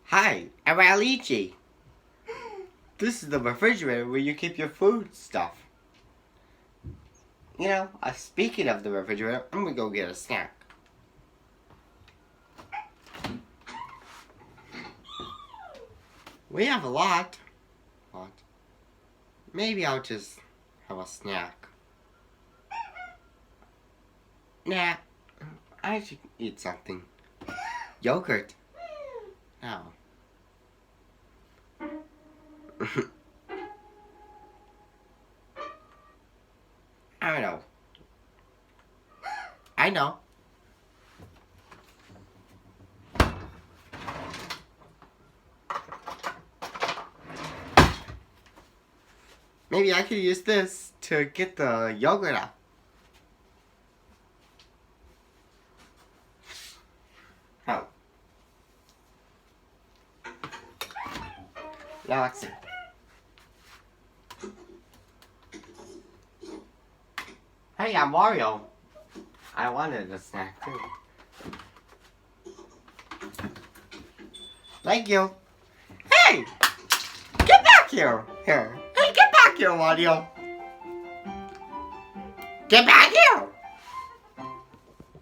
Hi, I'm Alici. This is the refrigerator where you keep your food stuff. Speaking of the refrigerator, I'm gonna go get a snack. We have a lot. What? Maybe I'll just have a snack. Nah, I should eat something. Yogurt. No. I know. I know. Maybe I could use this to get the yogurt out. Oh. Now let's see. Hey, I'm Mario. I wanted a snack too. Thank you. Hey! Get back here! Here. Hey, get back here, Mario! Get back here!